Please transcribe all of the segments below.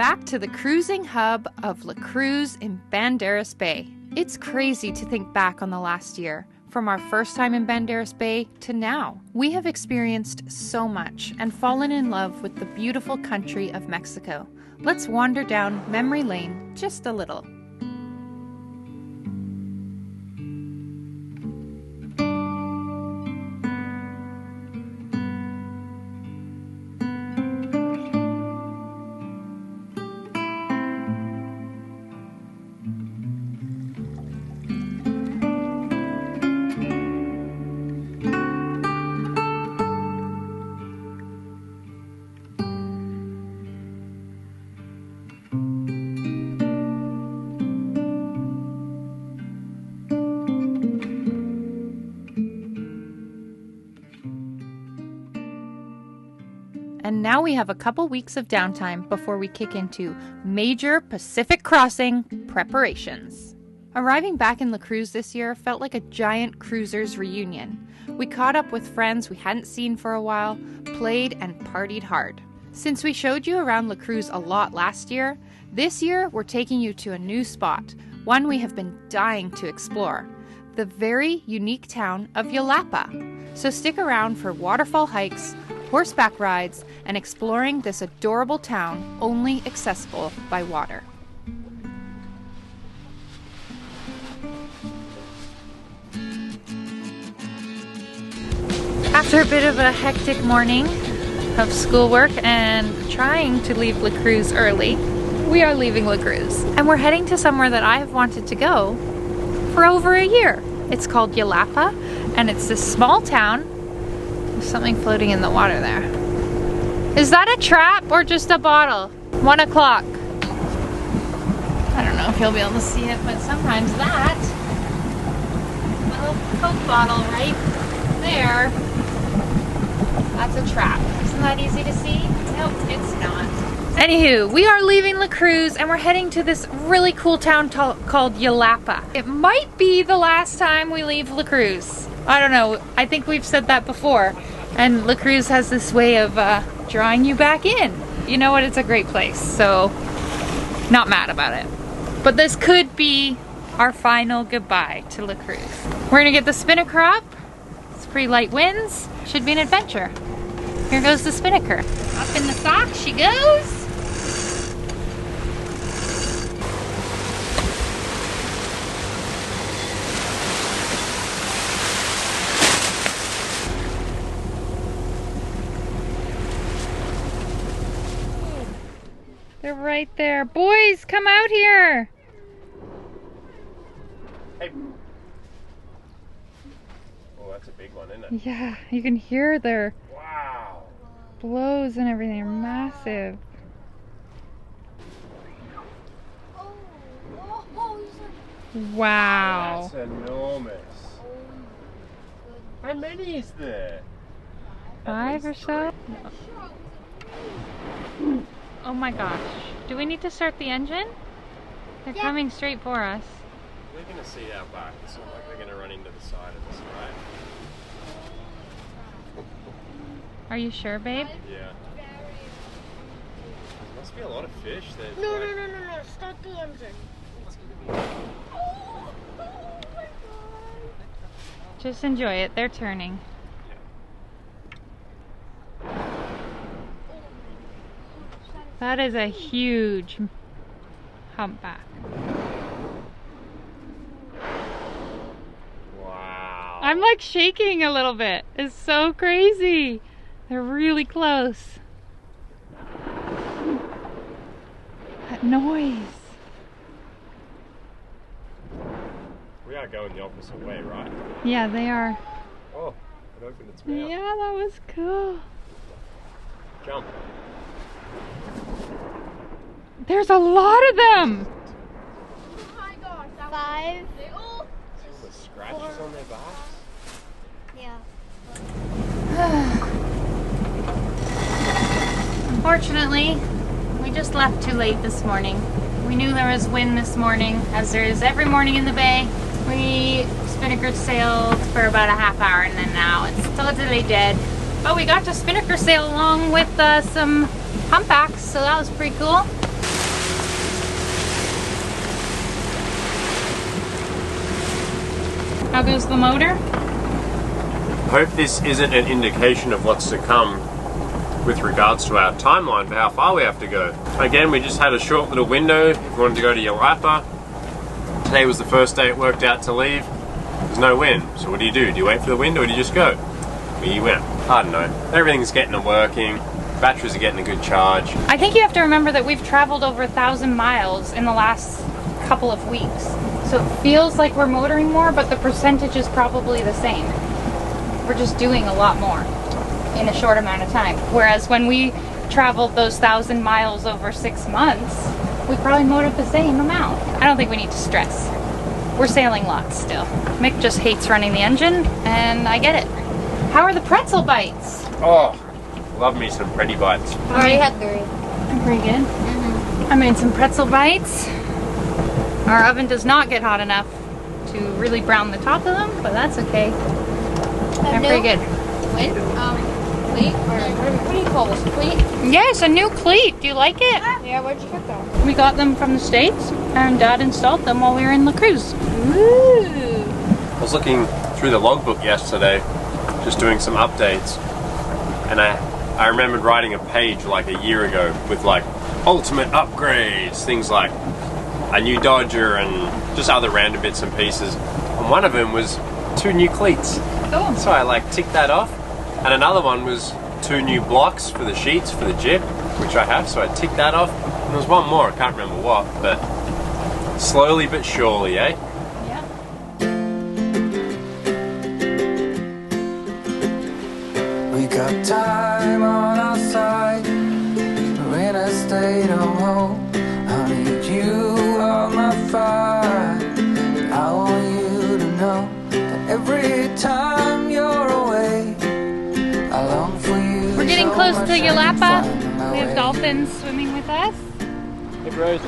back to the cruising hub of La Cruz in Banderas Bay. It's crazy to think back on the last year, from our first time in Banderas Bay to now. We have experienced so much and fallen in love with the beautiful country of Mexico. Let's wander down memory lane just a little. And now we have a couple weeks of downtime before we kick into major Pacific crossing preparations. Arriving back in La Cruz this year felt like a giant cruisers reunion. We caught up with friends we hadn't seen for a while, played and partied hard. Since we showed you around La Cruz a lot last year, this year we're taking you to a new spot, one we have been dying to explore, the very unique town of Yelapa. So stick around for waterfall hikes, horseback rides, and exploring this adorable town only accessible by water. After a bit of a hectic morning of schoolwork and trying to leave La Cruz early, we are leaving La Cruz. And we're heading to somewhere that I have wanted to go for over a year. It's called Yelapa, and it's this small town. There's something floating in the water there. Is that a trap or just a bottle? 1 o'clock. I don't know if you'll be able to see it, but sometimes that little Coke bottle right there, that's a trap. Isn't that easy to see? Nope, it's not. Anywho, we are leaving La Cruz and we're heading to this really cool town called Yelapa. It might be the last time we leave La Cruz. I don't know, I think we've said that before. And La Cruz has this way of drawing you back in. You know what, it's a great place, so not mad about it. But this could be our final goodbye to La Cruz. We're gonna get the spinnaker up. It's pretty light winds, should be an adventure. Here goes the spinnaker. Up in the sock she goes. They're right there. Boys, come out here. Hey. Oh, that's a big one, isn't it? Yeah, you can hear their wow. blows and everything. They're massive. Wow. That's enormous. How many is there? 5 or so? Oh my gosh. Do we need to start the engine? They're coming straight for us. We're going to see our back. It's not like they're going to run into the side of this, right? Are you sure, babe? Yeah. There must be a lot of fish there. No, start the engine. Oh my God. Just enjoy it. They're turning. That is a huge humpback. Wow. I'm like shaking a little bit. It's so crazy. They're really close. That noise. We are going the opposite way, right? Yeah, they are. Oh, it opened its mouth. Yeah, that was cool. Jump. There's a lot of them. Oh my gosh. 5. The scratches on their backs? Yeah. Unfortunately, we just left too late this morning. We knew there was wind this morning, as there is every morning in the bay. We spinnaker sailed for about a half hour and then now it's totally dead. But we got to spinnaker sail along with some humpbacks, so that was pretty cool. How goes the motor? Hope this isn't an indication of what's to come with regards to our timeline for how far we have to go. Again, we just had a short little window if we wanted to go to Yelapa. Today was the first day it worked out to leave. There's no wind, so what do? Do you wait for the wind or do you just go? We went. I don't know. Everything's getting working. Batteries are getting a good charge. I think you have to remember that we've traveled over 1,000 miles in the last couple of weeks. So it feels like we're motoring more, but the percentage is probably the same. We're just doing a lot more in a short amount of time. Whereas when we traveled those 1,000 miles over 6 months, we probably motored the same amount. I don't think we need to stress. We're sailing lots still. Mick just hates running the engine, and I get it. How are the pretzel bites? Oh, love me some pretty bites. I already had 3. I'm pretty good. I made some pretzel bites. Our oven does not get hot enough to really brown the top of them, but that's okay. They're pretty good. Cleat? Or what do you call this? Cleat? Yes, a new cleat. Do you like it? Yeah, where'd you get that? We got them from the States, and Dad installed them while we were in La Cruz. Ooh. I was looking through the logbook yesterday, just doing some updates, and I remembered writing a page like a year ago with like ultimate upgrades, things like a new Dodger and just other random bits and pieces. And one of them was 2 new cleats. Cool. So I like ticked that off. And another one was 2 new blocks for the sheets for the jib, which I have, so I ticked that off. And there was one more, I can't remember what, but slowly but surely, eh? Yeah. We got time on our side. We're in a state of hope. I need you on my fire. I want you to know that every time you're away, I long for you. We're getting so close much to and Yelapa. find my We have way. dolphins swimming with us. Hey, bros.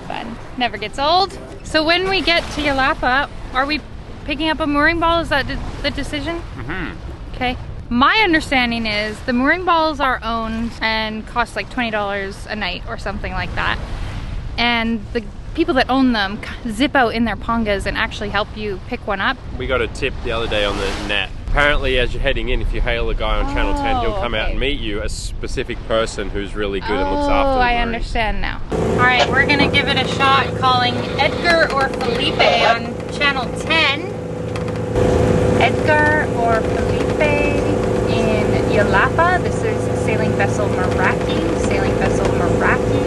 Fun. Never gets old. So when we get to Yelapa, are we picking up a mooring ball? Is that the decision? Mm-hmm. Okay. My understanding is the mooring balls are owned and cost like $20 a night or something like that. And the people that own them zip out in their pongas and actually help you pick one up. We got a tip the other day on the net. Apparently, as you're heading in, if you hail a guy on Channel 10, he'll come out okay. and meet you, a specific person who's really good and looks after Oh, the I moorings. understand now. All right, we're gonna give it a shot calling Edgar or Felipe on Channel 10. Edgar or Felipe in Yelapa. This is sailing vessel Meraki. Sailing vessel Meraki.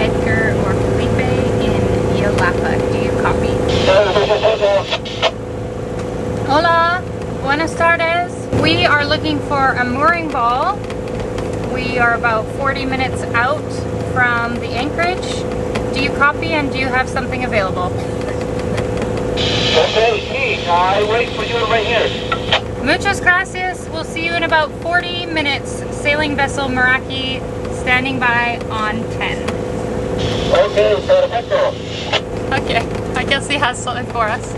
Edgar or Felipe in Yelapa. Do you copy? Hola. Buenas tardes. We are looking for a mooring ball. We are about 40 minutes out from the anchorage. Do you copy and do you have something available? Okay, see, I wait for you right here. Muchas gracias. We'll see you in about 40 minutes. Sailing vessel Meraki standing by on 10. Okay, perfecto. Okay, I guess he has something for us.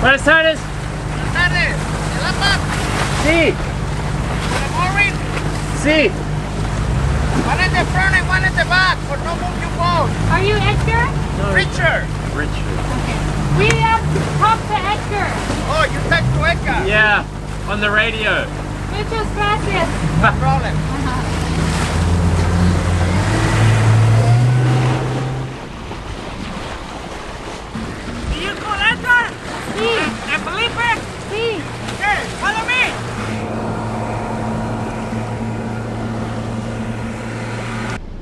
Buenas tardes. Buenas tardes. Yelapa. Sí, Good morning. sí. One at the front and one at the back for no move you boat. Are you Edgar? Richard. Richard. We have to talk to Edgar. Oh, you talk to Edgar. Yeah, on the radio. Muchas gracias. No problem. Do you call Edgar? Sí, And Felipe? sí. Okay, follow me.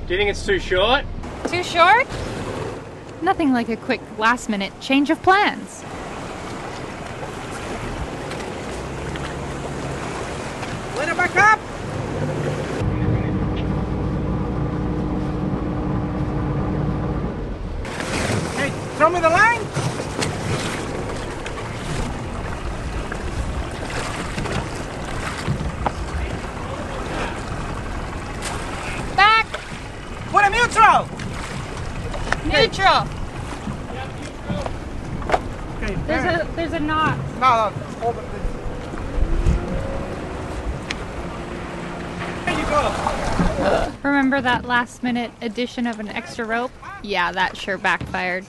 Do you think it's too short? Too short? Nothing like a quick last minute change of plans. Let it back up. Hey, throw me the line. Back! Put a neutral. Neutral! Okay, There's a knot. no, over this. There you go. Remember that last minute addition of an extra rope? Yeah, that sure backfired.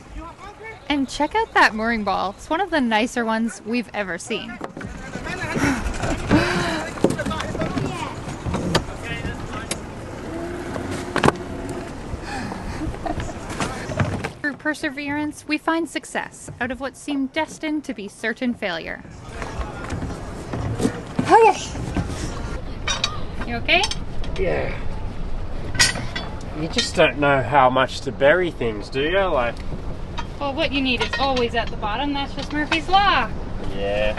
And check out that mooring ball. It's one of the nicer ones we've ever seen. Through perseverance, we find success out of what seemed destined to be certain failure. Okay. You okay? Yeah. You just don't know how much to bury things, do you? Like, Well, what you need is always at the bottom. That's just Murphy's Law. yeah.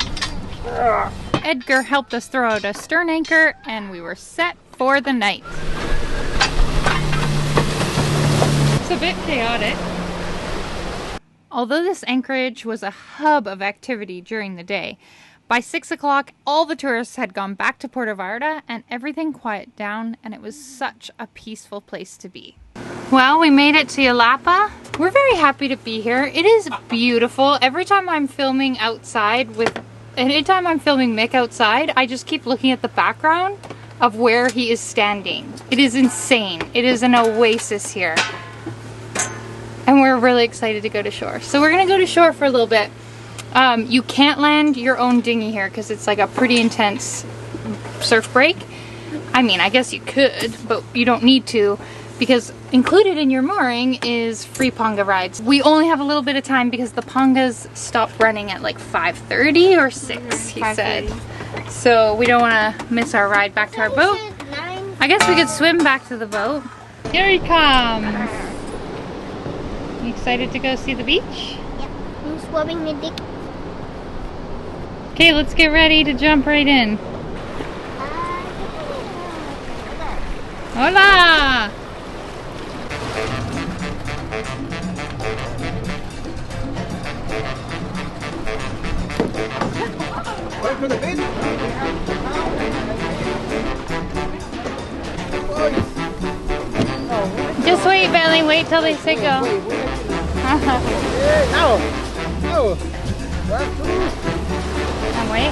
Edgar helped us throw out a stern anchor, and we were set for the night. It's a bit chaotic. Although this anchorage was a hub of activity during the day, by 6 o'clock, all the tourists had gone back to Puerto Vallarta and everything quieted down, and it was such a peaceful place to be. Well, we made it to Yelapa. We're very happy to be here. It is beautiful. Every time I'm filming outside anytime I'm filming Mick outside, I just keep looking at the background of where he is standing. It is insane. It is an oasis here. And we're really excited to go to shore. So we're gonna go to shore for a little bit. You can't land your own dinghy here because it's like a pretty intense surf break. I mean, I guess you could, but you don't need to, because included in your mooring is free ponga rides. We only have a little bit of time because the pongas stop running at like 5:30 or 6, he said. So we don't want to miss our ride back to our boat. I guess we could swim back to the boat. Here he comes. You excited to go see the beach? Yep. I'm swimming the dick. Okay, let's get ready to jump right in. Hola! Wait for the fish. Just wait, Bentley. Wait till they say go. No. No. And wait.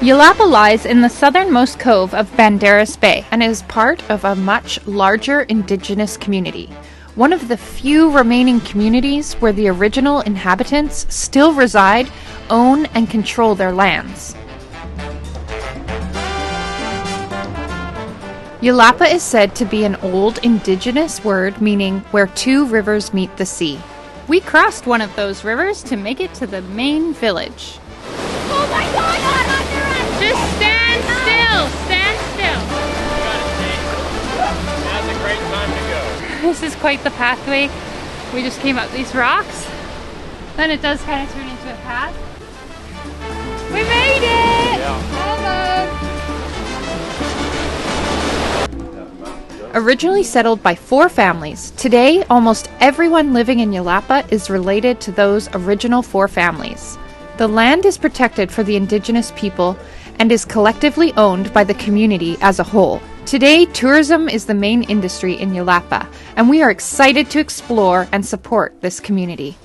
Yelapa lies in the southernmost cove of Banderas Bay and is part of a much larger indigenous community. One of the few remaining communities where the original inhabitants still reside, own, and control their lands. Yelapa is said to be an old indigenous word meaning where two rivers meet the sea. We crossed one of those rivers to make it to the main village. Oh my god, under us! Just stand still! Stand still! Now's a great time to go. This is quite the pathway. We just came up these rocks. Then it does kind of turn into a path. We made it! Yeah. Originally settled by 4 families, today almost everyone living in Yelapa is related to those original 4 families. The land is protected for the indigenous people and is collectively owned by the community as a whole. Today, tourism is the main industry in Yelapa, and we are excited to explore and support this community.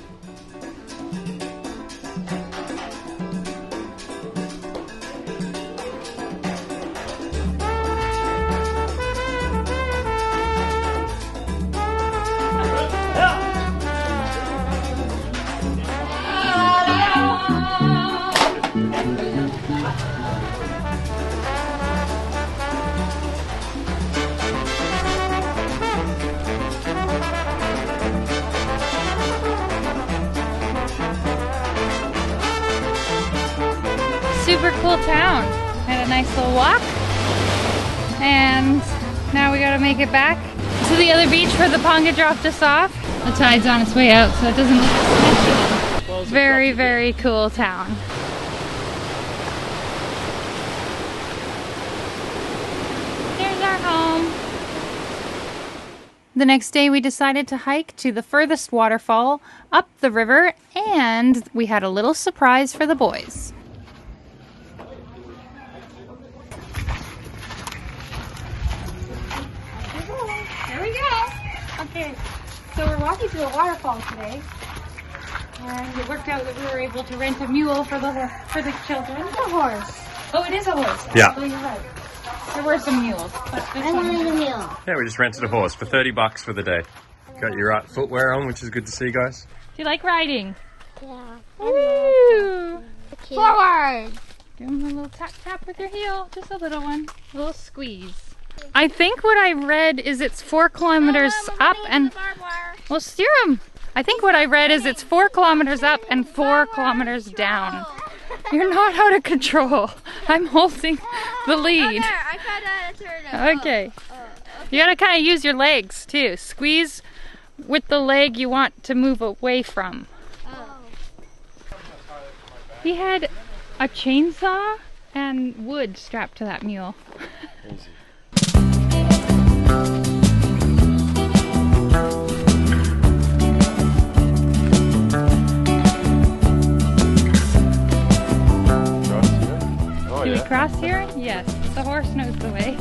Super cool town. Had a nice little walk. And now we gotta make it back to the other beach where the ponga dropped us off. The tide's on its way out, so it doesn't look sketchy. Very, very cool town. There's our home. The next day we decided to hike to the furthest waterfall up the river, and we had a little surprise for the boys. There we go. Okay, so we're walking through a waterfall today, and it worked out that we were able to rent a mule for the children. It's a horse. Oh, it is a horse. Yeah. Oh, you're right. There were some mules, but this I one. wanted a mule. Yeah, we just rented a horse for 30 bucks for the day. Got your right footwear on, which is good to see, guys. Do you like riding? Yeah. Woo! Forward. Give him a little tap tap with your heel, just a little one, a little squeeze. I think what I read is it's 4 kilometers up and, well, steer him. I think what I read is it's 4 kilometers up and 4 kilometers down. You're not out of control. I'm holding the lead. I tried to turn it. Okay. You gotta kind of use your legs too. Squeeze with the leg you want to move away from. He had a chainsaw and wood strapped to that mule. Easy. Do we cross here? Yes. The horse knows the way.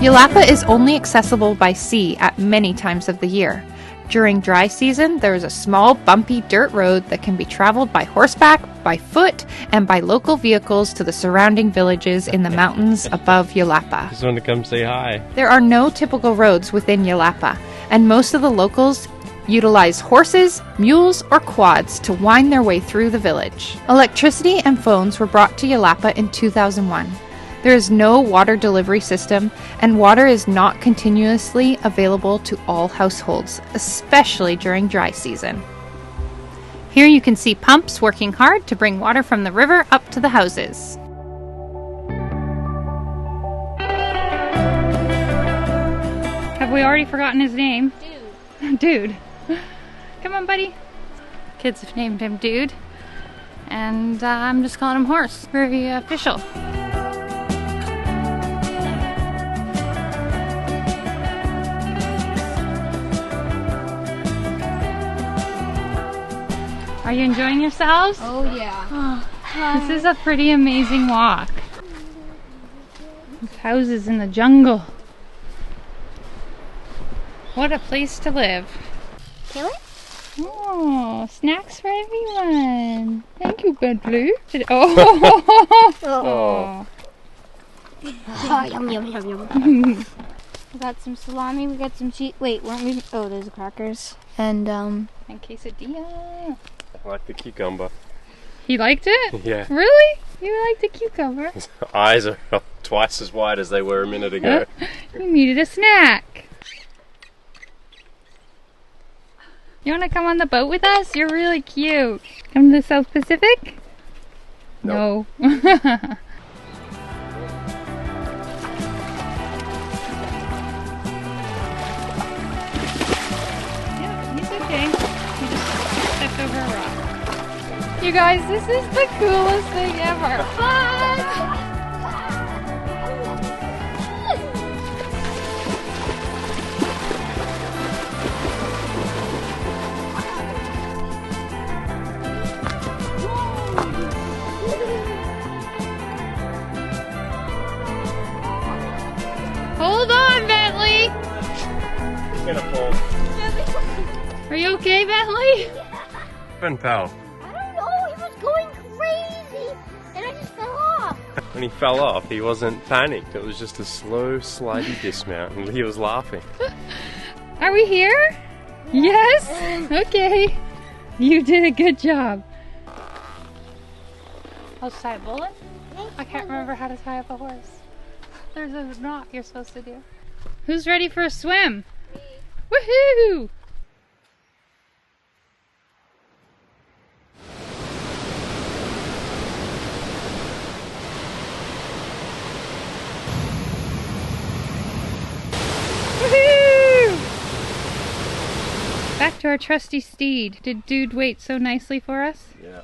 Yelapa is only accessible by sea at many times of the year. During dry season, there is a small, bumpy dirt road that can be traveled by horseback, by foot, and by local vehicles to the surrounding villages in the mountains above Yelapa. Just wanted to come say hi. There are no typical roads within Yelapa, and most of the locals utilize horses, mules, or quads to wind their way through the village. Electricity and phones were brought to Yelapa in 2001. There is no water delivery system, and water is not continuously available to all households, especially during dry season. Here you can see pumps working hard to bring water from the river up to the houses. Have we already forgotten his name? Dude. Dude. Come on, buddy. Kids have named him Dude, and I'm just calling him Horse. Very official. Are you enjoying yourselves? Oh yeah. This is a pretty amazing walk. There's houses in the jungle. What a place to live. Kill it? Oh, snacks for everyone. Thank you, Bentley. Oh. Oh, yum yum yum yum. We got some salami. We got some cheese. Wait, weren't we? Oh, there's the crackers. And quesadilla. I like the cucumber. He liked it? Yeah. Really? You liked the cucumber? His eyes are twice as wide as they were a minute ago. You needed a snack. You want to come on the boat with us? You're really cute. Come to the South Pacific? Nope. No. Over a rock. You guys, this is the coolest thing ever. Hold on, Bentley. He's gonna fall. Are you okay, Bentley? Pal. I don't know. He was going crazy, and I just fell off. When he fell off, he wasn't panicked. It was just a slow, slidey dismount, and he was laughing. Are we here? Yes? Okay. You did a good job. I'll tie a bullet. I can't remember how to tie up a horse. There's a knot you're supposed to do. Who's ready for a swim? Me. Woohoo! Back to our trusty steed. Did Dude wait so nicely for us? Yeah.